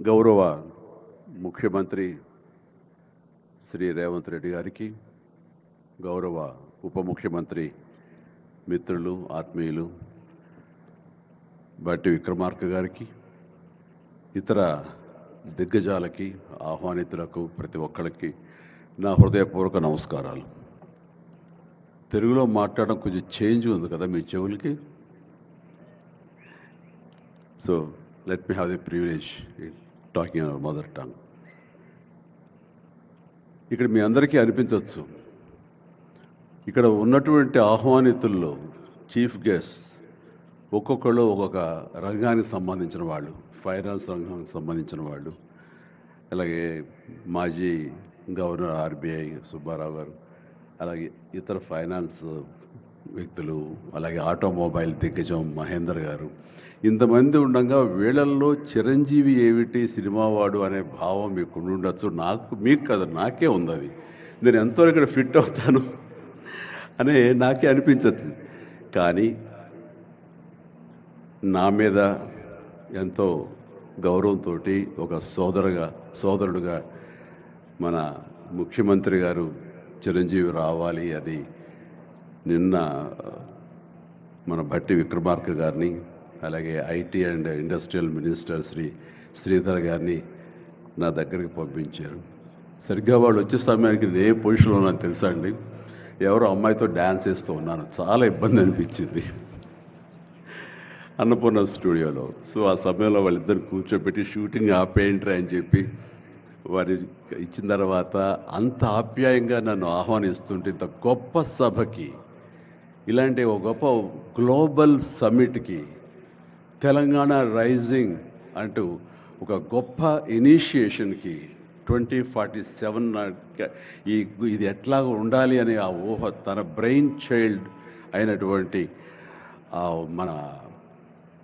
గౌరవ ముఖ్యమంత్రి శ్రీ రేవంత్ రెడ్డి గారికి, గౌరవ ఉప ముఖ్యమంత్రి మిత్రులు ఆత్మీయులు బట్టి విక్రమార్క గారికి, ఇతర దిగ్గజాలకి, ఆహ్వానితులకు ప్రతి ఒక్కరికి నా హృదయపూర్వక నమస్కారాలు. తెలుగులో మాట్లాడడం కొంచెం చేంజ్ ఉంది కదా మీ చెవులకి. So let me have the privilege in talking our mother tongue. ఇక్కడ మీ అందరికీ అనిపించవచ్చు, ఇక్కడ ఉన్నటువంటి ఆహ్వానితుల్లో చీఫ్ గెస్ట్ ఒక్కొక్కళ్ళు ఒక్కొక్క రంగానికి సంబంధించిన వాళ్ళు, ఫైనాన్స్ రంగానికి సంబంధించిన వాళ్ళు, అలాగే మాజీ గవర్నర్ ఆర్బీఐ సుబ్బారావు గారు, అలాగే ఇతర ఫైనాన్స్ వ్యక్తులు, అలాగే ఆటోమొబైల్ దిగ్గజం మహేందర్ గారు, ఇంతమంది ఉండగా వీళ్ళల్లో చిరంజీవి ఏమిటి సినిమావాడు అనే భావం మీకు ఉండొచ్చు. మీకు కదా, నాకే ఉంది అది. నేను ఎంతో ఇక్కడ ఫిట్ అవుతాను అనే నాకే అనిపించచ్చు. కానీ నా మీద ఎంతో గౌరవంతో ఒక సోదరుడుగా మన ముఖ్యమంత్రి గారు చిరంజీవి రావాలి అని నిన్న మన బట్టి విక్రమార్క గారిని, అలాగే IT and industrial minister Sridhar గారిని నా దగ్గరికి పంపించారు. సరిగ్గా వాళ్ళు వచ్చే సమయానికి నేను ఏ పొజిషన్లో ఉన్నాను తెలుసా అండి? ఎవరో అమ్మాయితో డ్యాన్స్ చేస్తూ ఉన్నాను. చాలా ఇబ్బంది అనిపించింది అన్నపూర్ణ స్టూడియోలో. సో ఆ సమయంలో వాళ్ళిద్దరు కూర్చోబెట్టి షూటింగ్ ఆపేయంట్రా అని చెప్పి వారి ఇచ్చిన తర్వాత అంత ఆప్యాయంగా నన్ను ఆహ్వానిస్తుంటే, ఇంత గొప్ప సభకి, ఇలాంటి ఒక గొప్ప గ్లోబల్ సమ్మిట్కి, తెలంగాణ రైజింగ్ అంటూ ఒక గొప్ప ఇనిషియేషన్కి 2047 ఇది ఎట్లా ఉండాలి అనే ఆ ఊహ తన బ్రెయిన్ చైల్డ్ అయినటువంటి మన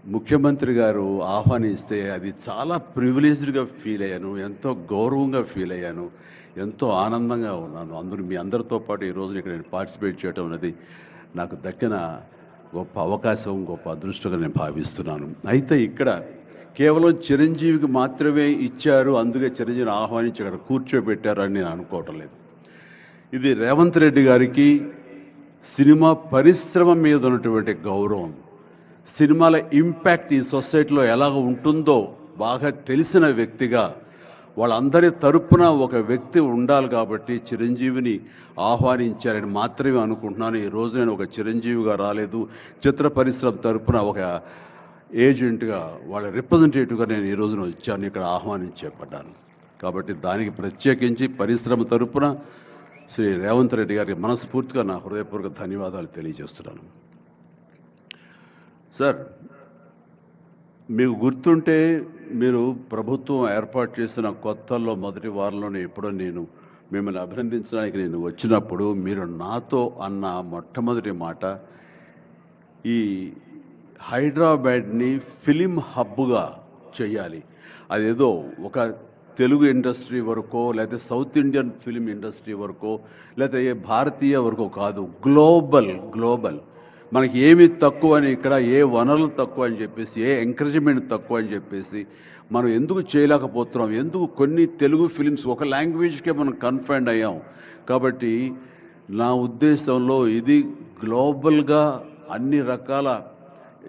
ముఖ్యమంత్రి గారు ఆహ్వానిస్తే అది చాలా ప్రివిలేజ్డ్గా ఫీల్ అయ్యాను, ఎంతో గౌరవంగా ఫీల్ అయ్యాను, ఎంతో ఆనందంగా ఉన్నాను. మీ అందరితో పాటు ఈరోజు ఇక్కడ నేను పార్టిసిపేట్ చేయడం అనేది నాకు దక్కిన గొప్ప అవకాశం, గొప్ప అదృష్టంగా నేను భావిస్తున్నాను. అయితే ఇక్కడ కేవలం చిరంజీవికి మాత్రమే ఇచ్చారు, అందుకే చిరంజీవిని ఆహ్వానించి అక్కడ కూర్చోబెట్టారు అని నేను అనుకోవటం లేదు. ఇది రేవంత్ రెడ్డి గారికి సినిమా పరిశ్రమ మీద ఉన్నటువంటి గౌరవం, సినిమాల ఇంపాక్ట్ ఈ సొసైటీలో ఎలాగ ఉంటుందో బాగా తెలిసిన వ్యక్తిగా వాళ్ళందరి తరపున ఒక వ్యక్తి ఉండాలి కాబట్టి చిరంజీవిని ఆహ్వానించారని మాత్రమే అనుకుంటున్నాను. ఈరోజు నేను ఒక చిరంజీవిగా రాలేదు, చిత్ర పరిశ్రమ తరపున ఒక ఏజెంట్గా, వాళ్ళ రిప్రజెంటేటివ్గా నేను ఈ రోజున వచ్చాను, ఇక్కడ ఆహ్వానించబడ్డాను. కాబట్టి దానికి ప్రత్యేకించి పరిశ్రమ తరపున శ్రీ రేవంత్ రెడ్డి గారికి మనస్ఫూర్తిగా నా హృదయపూర్వక ధన్యవాదాలు తెలియజేస్తున్నాను. సార్, మీకు గుర్తుంటే మీరు ప్రభుత్వం ఏర్పాటు చేసిన కొత్తల్లో మొదటి వారంలోనే ఎప్పుడో నేను మిమ్మల్ని అభినందించడానికి నేను వచ్చినప్పుడు మీరు నాతో అన్న మొట్టమొదటి మాట, ఈ హైదరాబాద్ని ఫిలిం హబ్గా చేయాలి, అదేదో ఒక తెలుగు ఇండస్ట్రీ వరకో, లేకపోతే సౌత్ ఇండియన్ ఫిలిం ఇండస్ట్రీ వరకో, లేకపోతే ఏ భారతీయ వరకో కాదు, గ్లోబల్ మనకి ఏమి తక్కువ అని, ఇక్కడ ఏ వనరులు తక్కువ అని చెప్పేసి, ఏ ఎంకరేజ్మెంట్ తక్కువ అని చెప్పేసి మనం ఎందుకు చేయలేకపోతున్నాం, ఎందుకు కొన్ని తెలుగు ఫిలిమ్స్ ఒక లాంగ్వేజ్కే మనం కన్ఫైన్డ్ అయ్యాం. కాబట్టి నా ఉద్దేశంలో ఇది గ్లోబల్గా అన్ని రకాల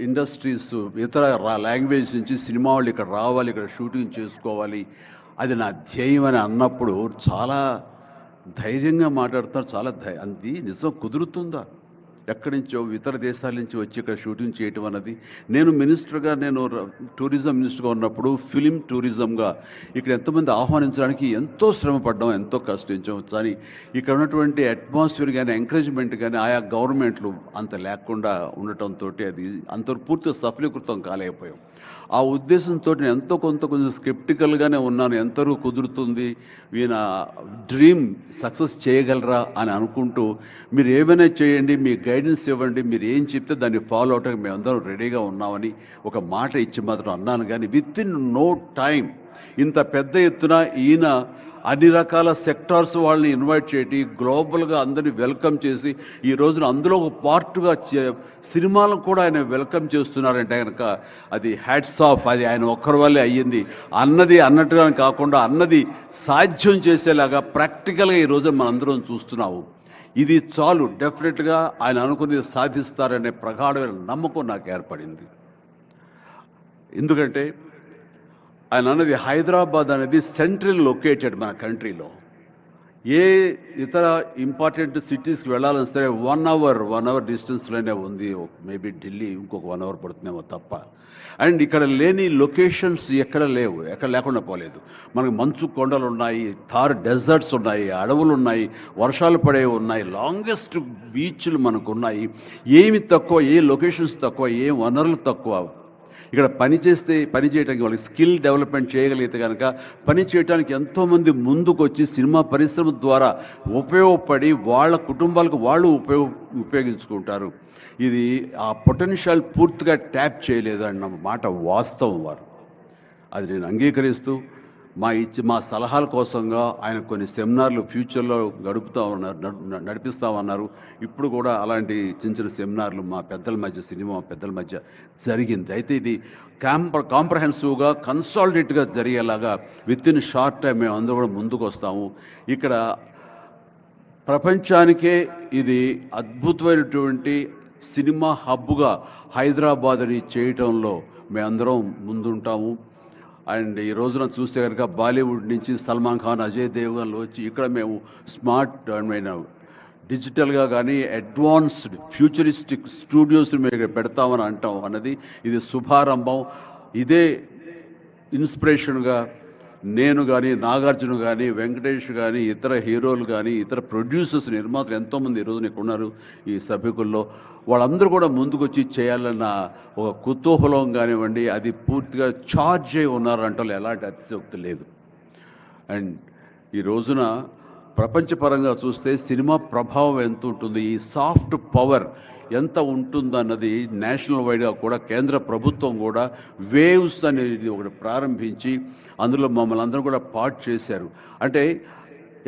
ఇండస్ట్రీస్, ఇతర లాంగ్వేజ్ నుంచి సినిమా వాళ్ళు ఇక్కడ రావాలి, ఇక్కడ షూటింగ్ చేసుకోవాలి, అది నా ధ్యేయం అని అన్నప్పుడు చాలా ధైర్యంగా మాట్లాడుతున్నారు. చాలా అది నిజం కుదురుతుందా? ఎక్కడి నుంచో ఇతర దేశాల నుంచి వచ్చి ఇక్కడ షూటింగ్ చేయటం అన్నది, నేను టూరిజం మినిస్టర్గా ఉన్నప్పుడు ఫిలిం టూరిజంగా ఇక్కడ ఎంతోమంది ఆహ్వానించడానికి ఎంతో శ్రమపడ్డాం, ఎంతో కష్టించాం. కానీ ఇక్కడ ఉన్నటువంటి అట్మాస్ఫియర్ కానీ ఎంకరేజ్మెంట్ కానీ ఆయా గవర్నమెంట్లు అంత లేకుండా ఉండటంతో అది అంత పూర్తిగా సఫలీకృతం కాలేకపోయాం. ఆ ఉద్దేశంతో నేను ఎంతో కొంచెం స్కెప్టికల్గానే ఉన్నాను. ఎంతవరకు కుదురుతుంది, ఈయన డ్రీమ్ సక్సెస్ చేయగలరా అని అనుకుంటూ, మీరు ఏమైనా చేయండి, మీ గైడెన్స్ ఇవ్వండి, మీరు ఏం చెప్తే దాన్ని ఫాలో అవడానికి మేమందరం రెడీగా ఉన్నామని ఒక మాట ఇచ్చి మాత్రం అన్నాను. కానీ విత్ ఇన్ నో టైం ఇంత పెద్ద ఎత్తున ఈయన అన్ని రకాల సెక్టార్స్ వాళ్ళని ఇన్వైట్ చేయటి, గ్లోబల్గా అందరినీ వెల్కమ్ చేసి ఈ రోజున అందులో ఒక పార్ట్గా సినిమాలను కూడా ఆయన వెల్కమ్ చేస్తున్నారంటే కనుక అది హ్యాట్స్ ఆఫ్. అది ఆయన ఒక్కరి వల్లే అయ్యింది. అన్నది అన్నట్టుగా కాకుండా అన్నది సాధ్యం చేసేలాగా ప్రాక్టికల్గా ఈ రోజున మనందరం చూస్తున్నాము. ఇది చాలు, డెఫినెట్గా ఆయన అనుకున్నది సాధిస్తారనే ప్రగాఢమైన నమ్మకం నాకు ఏర్పడింది. ఎందుకంటే ఆయన అన్నది హైదరాబాద్ అనేది సెంట్రల్ లొకేటెడ్ మన కంట్రీలో. ఏ ఇతర ఇంపార్టెంట్ సిటీస్కి వెళ్ళాలని సరే 1 అవర్ డిస్టెన్స్లోనే ఉంది. మేబీ ఢిల్లీ ఇంకొక 1 అవర్ పడుతుందేమో తప్ప. అండ్ ఇక్కడ లేని లొకేషన్స్ ఎక్కడ లేవు, ఎక్కడ లేకుండా పోలేదు. మనకు మంచు కొండలు ఉన్నాయి, థార్ డెజర్ట్స్ ఉన్నాయి, అడవులు ఉన్నాయి, వర్షాలు పడేవి ఉన్నాయి, లాంగెస్ట్ బీచ్లు మనకు ఉన్నాయి. ఏమి తక్కువ, ఏ లొకేషన్స్ తక్కువ, ఏ వనరులు తక్కువ. ఇక్కడ పని చేయడానికి వాళ్ళకి స్కిల్ డెవలప్మెంట్ చేయగలిగితే కనుక పని చేయడానికి ఎంతోమంది ముందుకు వచ్చి సినిమా పరిశ్రమ ద్వారా ఉపయోగపడి వాళ్ళ కుటుంబాలకు వాళ్ళు ఉపయోగించుకుంటారు. ఇది ఆ పొటెన్షియల్ పూర్తిగా ట్యాప్ చేయలేదన్న మాట వాస్తవం. వారు అది నేను అంగీకరిస్తూ మా సలహాల కోసంగా ఆయన కొన్ని సెమినార్లు ఫ్యూచర్లో నడిపిస్తామన్నారు. ఇప్పుడు కూడా అలాంటి చిన్న సెమినార్లు మా పెద్దల మధ్య, సినిమా పెద్దల మధ్య జరిగింది. అయితే ఇది కాంప్రహెన్సివ్గా కన్సాలిడేట్గా జరిగేలాగా విత్ ఇన్ షార్ట్ టైం మేము అందరూ కూడా ముందుకు వస్తాము. ఇక్కడ ప్రపంచానికే ఇది అద్భుతమైనటువంటి సినిమా హబ్గా హైదరాబాద్ని చేయటంలో మేమందరం ముందుంటాము. అండ్ ఈ రోజున చూస్తే కనుక బాలీవుడ్ నుంచి సల్మాన్ ఖాన్, అజయ్ దేవ్గన్లు వచ్చి ఇక్కడ మేము స్మార్ట్ డిజిటల్గా కానీ అడ్వాన్స్డ్ ఫ్యూచరిస్టిక్ స్టూడియోస్ మేము పెడతామని అంటాం అన్నది ఇది శుభారంభం. ఇదే ఇన్స్పిరేషన్గా నేను కానీ, నాగార్జున కానీ, వెంకటేష్ కానీ, ఇతర హీరోలు కానీ, ఇతర ప్రొడ్యూసర్స్, నిర్మాతలు ఎంతోమంది ఈరోజు నీకు ఉన్నారు ఈ సభ్యుకుల్లో. వాళ్ళందరూ కూడా ముందుకొచ్చి చేయాలన్న ఒక కుతూహలం కానివ్వండి, అది పూర్తిగా ఛార్జ్ అయి ఉన్నారంటే ఎలాంటి అతిశయోక్తి లేదు. అండ్ ఈ రోజున ప్రపంచపరంగా చూస్తే సినిమా ప్రభావం ఎంత ఉంటుంది, ఈ సాఫ్ట్ పవర్ ఎంత ఉంటుందన్నది నేషనల్ వైడ్గా కూడా కేంద్ర ప్రభుత్వం కూడా వేవ్స్ అనేది ఒకటి ప్రారంభించి అందులో మమ్మల్ని అందరూ కూడా పార్ట్ చేశారు. అంటే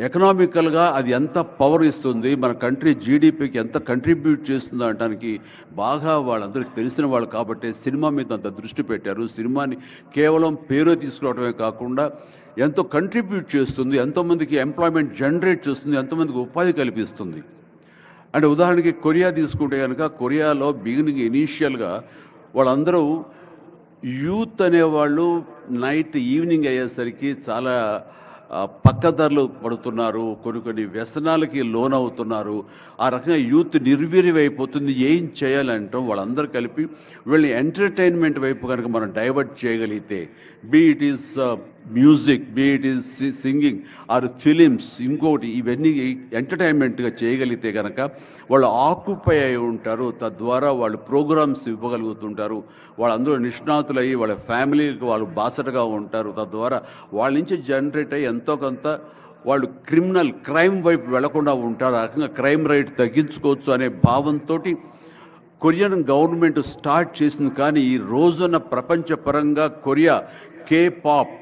ఎకనామికల్గా అది ఎంత పవర్ ఇస్తుంది, మన కంట్రీ జీడిపికి ఎంత కంట్రిబ్యూట్ చేస్తుందో అనడానికి బాగా వాళ్ళందరికీ తెలిసిన వాళ్ళు కాబట్టి సినిమా మీద అంత దృష్టి పెట్టారు. సినిమాని కేవలం పేరు తీసుకురావడమే కాకుండా ఎంతో కంట్రిబ్యూట్ చేస్తుంది, ఎంతోమందికి ఎంప్లాయ్మెంట్ జనరేట్ చేస్తుంది, ఎంతోమందికి ఉపాధి కల్పిస్తుంది. అంటే ఉదాహరణకి కొరియా తీసుకుంటే కనుక కొరియాలో బిగినింగ్ ఇనీషియల్గా వాళ్ళందరూ యూత్ అనేవాళ్ళు ఈవినింగ్ అయ్యేసరికి చాలా పక్కదారులు పడుతున్నారు, కొన్ని వ్యసనాలకి లోనవుతున్నారు. ఆ రకంగా యూత్ నిర్వీర్యమైపోతుంది. ఏం చేయాలంటాం వాళ్ళందరూ కలిపి వీళ్ళని ఎంటర్టైన్మెంట్ వైపు కనుక మనం డైవర్ట్ చేయగలిగితే, be it is music, be it is singing or films, ఇంకోటి ఇవన్నీ ఎంటర్టైన్మెంట్గా చేయగలిగితే కనుక వాళ్ళు ఆక్యుపై అయి ఉంటారు. తద్వారా వాళ్ళు ప్రోగ్రామ్స్ ఇవ్వగలుగుతుంటారు. వాళ్ళందరూ నిష్ణాతులయ్యి వాళ్ళ ఫ్యామిలీకి వాళ్ళు బాసటగా ఉంటారు. తద్వారా వాళ్ళ నుంచి జనరేట్ అయ్యి ఎంతో కొంత వాళ్ళు క్రైమ్ వైపు వెళ్లకుండా ఉంటారు. ఆ రకంగా క్రైమ్ రేట్ తగ్గించుకోవచ్చు అనే భావంతో కొరియన్ గవర్నమెంట్ స్టార్ట్ చేసింది. కానీ ఈ రోజున ప్రపంచపరంగా Korea K pop,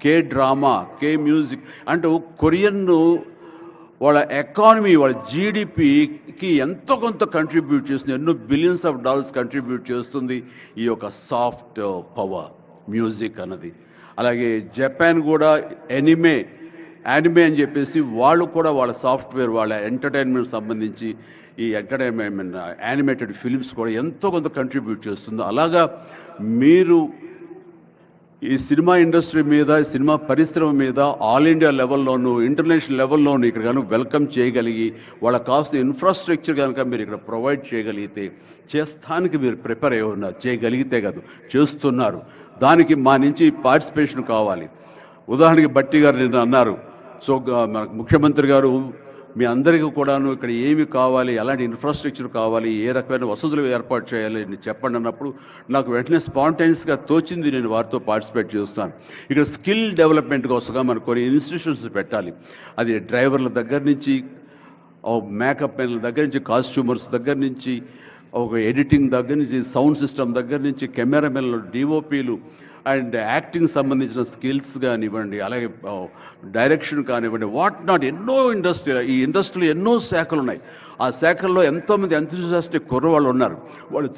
K drama, K music అంటూ కొరియన్ వాళ్ళ ఎకానమీ, వాళ్ళ జీడిపికి ఎంతో కొంత కంట్రిబ్యూట్ చేస్తుంది. ఎన్నో బిలియన్స్ ఆఫ్ డాలర్స్ కంట్రిబ్యూట్ చేస్తుంది ఈ యొక్క సాఫ్ట్ పవర్ మ్యూజిక్ అన్నది. అలాగే జపాన్ కూడా యానిమే అని చెప్పేసి వాళ్ళు కూడా వాళ్ళ సాఫ్ట్వేర్, వాళ్ళ ఎంటర్టైన్మెంట్ సంబంధించి ఈ ఎంటర్టైన్మెంట్ యానిమేటెడ్ ఫిలిమ్స్ కూడా ఎంతో కొంత కంట్రిబ్యూట్ చేస్తుంది. అలాగా మీరు ఈ సినిమా ఇండస్ట్రీ మీద, సినిమా పరిశ్రమ మీద ఆల్ ఇండియా లెవెల్లోనూ ఇంటర్నేషనల్ లెవెల్లోనూ ఇక్కడ కనుక వెల్కమ్ చేయగలిగి వాళ్ళకి కావాల్సిన ఇన్ఫ్రాస్ట్రక్చర్ కనుక మీరు ఇక్కడ ప్రొవైడ్ చేయగలిగితే, చేస్తానికి మీరు ప్రిపేర్ అయి ఉన్నారు, చేయగలిగితే కాదు చేస్తున్నారు. దానికి మా నుంచి పార్టిసిపేషన్ కావాలి. ఉదాహరణకి బట్టి గారు నిన్న అన్నారు, సో మన ముఖ్యమంత్రి గారు మీ అందరికీ కూడాను ఇక్కడ ఏమి కావాలి, ఎలాంటి ఇన్ఫ్రాస్ట్రక్చర్ కావాలి, ఏ రకమైన వసతులు ఏర్పాటు చేయాలి అని చెప్పండి అన్నప్పుడు నాకు వెంటనే స్పాంటైనియస్గా తోచింది, నేను వారితో పార్టిసిపేట్ చేస్తాను. ఇక్కడ స్కిల్ డెవలప్మెంట్ కోసంగా మనకు కొన్ని ఇన్స్టిట్యూషన్స్ పెట్టాలి. అది డ్రైవర్ల దగ్గర నుంచి, మేకప్ మెన్ల దగ్గర నుంచి, కాస్ట్యూమర్స్ దగ్గర నుంచి, ఒక ఎడిటింగ్ దగ్గర నుంచి, సౌండ్ సిస్టమ్ దగ్గర నుంచి, కెమెరామెన్లు, డిఓపీలు, అండ్ యాక్టింగ్ సంబంధించిన స్కిల్స్ కానివ్వండి, అలాగే డైరెక్షన్ కానివ్వండి, వాట్ నాట్ ఎన్నో ఈ ఇండస్ట్రీలో ఎన్నో శాఖలు ఉన్నాయి. ఆ శాఖల్లో ఎంతోమంది ఎంతూజియాస్టిక్ కుర్రవాళ్ళు ఉన్నారు. వాళ్ళు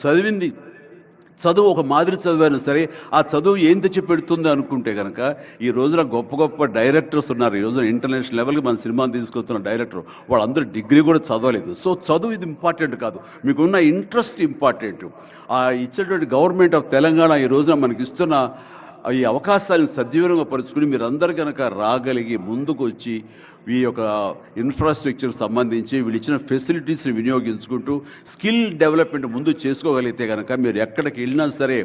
చదువు ఒక మాదిరి చదివైనా సరే ఆ చదువు ఏం తెచ్చి పెడుతుంది అనుకుంటే కనుక ఈ రోజున గొప్ప గొప్ప డైరెక్టర్స్ ఉన్నారు. ఈ రోజున ఇంటర్నేషనల్ లెవెల్కి మన సినిమాని తీసుకొస్తున్న డైరెక్టర్ వాళ్ళందరూ డిగ్రీ కూడా చదవలేదు. సో చదువు ఇది ఇంపార్టెంట్ కాదు, మీకున్న ఇంట్రెస్ట్ ఇంపార్టెంట్. ఆ ఇచ్చేటువంటి గవర్నమెంట్ ఆఫ్ తెలంగాణ ఈ రోజున మనకి ఇస్తున్న ఈ అవకాశాలను సద్వినియోగం పరుచుకుని మీరందరూ కనుక రాగలిగి ముందుకు వచ్చి ఈ యొక్క ఇన్ఫ్రాస్ట్రక్చర్ సంబంధించి వీళ్ళు ఇచ్చిన ఫెసిలిటీస్ని వినియోగించుకుంటూ స్కిల్ డెవలప్మెంట్ ముందు చేసుకోగలిగితే కనుక మీరు ఎక్కడికి వెళ్ళినా సరే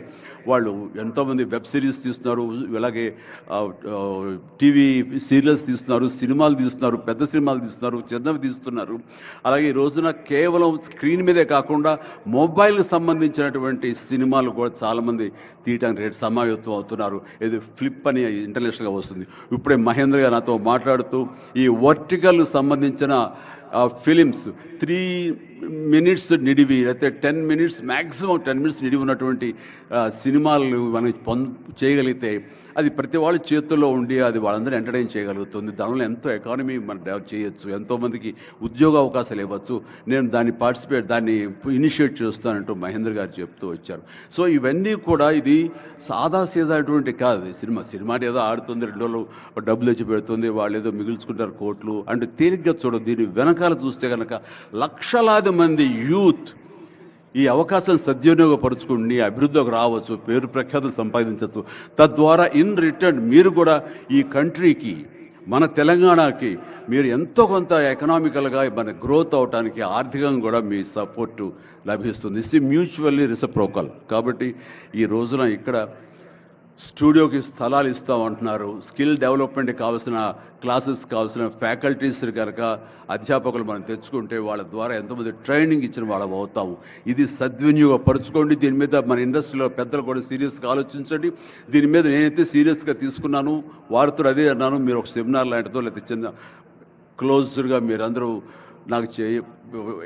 వాళ్ళు ఎంతోమంది వెబ్ సిరీస్ తీస్తున్నారు, అలాగే టీవీ సీరియల్స్ తీస్తున్నారు, సినిమాలు తీస్తున్నారు, పెద్ద సినిమాలు తీస్తున్నారు, చిన్నవి తీస్తున్నారు. అలాగే ఈ రోజున కేవలం స్క్రీన్ మీదే కాకుండా మొబైల్కి సంబంధించినటువంటి సినిమాలు కూడా చాలామంది తీయటానికి సమాయత్తం అవుతున్నారు. ఇది ఫ్లిప్ అని ఇంటర్నేషనల్గా వస్తుంది. ఇప్పుడే మహేంద్ర గారు నాతో మాట్లాడుతూ ఈ వర్టికల్ సంబంధించిన ఫిలిమ్స్ 3 minutes నిడివి అయితే 10 minutes మ్యాక్సిమం 10 minutes నిడివి ఉన్నటువంటి సినిమాలు మనం చేయగలిగితే అది ప్రతి వాళ్ళ చేతుల్లో ఉండి అది వాళ్ళందరూ ఎంటర్టైన్ చేయగలుగుతుంది. దానివల్ల ఎంతో ఎకానమీ మనం డెవలప్ చేయొచ్చు, ఎంతోమందికి ఉద్యోగ అవకాశాలు ఇవ్వచ్చు. నేను దాన్ని ఇనిషియేట్ చేస్తానంటూ మహేంద్ర గారు చెప్తూ వచ్చారు. సో ఇవన్నీ కూడా ఇది సాదాసీదాటువంటి కాదు. సినిమా ఏదో ఆడుతుంది, 2 రోజులు డబ్బులు తెచ్చి పెడుతుంది, వాళ్ళు ఏదో మిగుల్చుకుంటారు కోట్లు అంటే తేలిగ్గా చూడదు. దీని వెనకాల చూస్తే కనుక లక్షలాది మంది యూత్ ఈ అవకాశం సద్వినియోగపరుచుకుని అభివృద్ధిలోకి రావచ్చు, పేరు ప్రఖ్యాతులు సంపాదించవచ్చు. తద్వారా ఇన్ రిటర్న్ మీరు కూడా ఈ కంట్రీకి, మన తెలంగాణకి మీరు ఎంతో కొంత ఎకనామికల్గా మన గ్రోత్ అవడానికి ఆర్థికంగా కూడా మీ సపోర్టు లభిస్తుంది. ఇది మ్యూచువల్లీ రిసిప్రోకల్. కాబట్టి ఈ రోజున ఇక్కడ స్టూడియోకి స్థలాలు ఇస్తామంటున్నారు. స్కిల్ డెవలప్మెంట్కి కావాల్సిన క్లాసెస్ కావాల్సిన ఫ్యాకల్టీస్ కనుక అధ్యాపకులు మనం తెచ్చుకుంటే వాళ్ళ ద్వారా ఎంతోమంది ట్రైనింగ్ ఇచ్చిన వాళ్ళం అవుతాము. ఇది సద్వినియోగపరచుకోండి. దీని మీద మన ఇండస్ట్రీలో పెద్దలు కూడా సీరియస్గా ఆలోచించండి. దీని మీద నేనైతే సీరియస్గా తీసుకున్నాను, వారితో అదే అన్నాను. మీరు ఒక సెమినార్ లాంటిదో లేకపోతే చిన్న క్లోజ్డ్గా మీరందరూ నాకు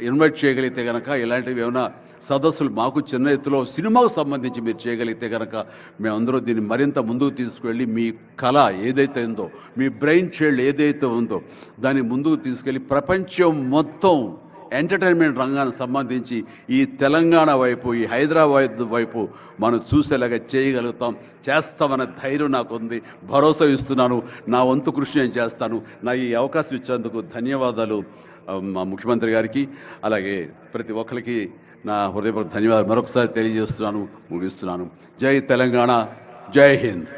ఇన్వైట్ చేయగలిగితే కనుక ఇలాంటివి ఏమైనా సదస్సులు మాకు చిన్న ఎత్తులో సినిమాకు సంబంధించి మీరు చేయగలిగితే కనుక మేమందరూ దీన్ని మరింత ముందుకు తీసుకువెళ్ళి మీ కళ ఏదైతే ఉందో, మీ బ్రెయిన్ చైల్డ్ ఏదైతే ఉందో దాన్ని ముందుకు తీసుకెళ్ళి ప్రపంచం మొత్తం ఎంటర్టైన్మెంట్ రంగానికి సంబంధించి ఈ తెలంగాణ వైపు, ఈ హైదరాబాద్ వైపు మనం చూసేలాగా చేస్తామన్న ధైర్యం నాకుంది, భరోసా ఇస్తున్నాను. నా వంతు కృషి నేను చేస్తాను. నా ఈ అవకాశం ఇచ్చేందుకు ధన్యవాదాలు మా ముఖ్యమంత్రి గారికి, అలాగే ప్రతి ఒక్కరికి నా హృదయపూర్వక ధన్యవాదాలు మరొకసారి తెలియజేస్తున్నాను, ముగిస్తున్నాను. జై తెలంగాణ, జై హింద్.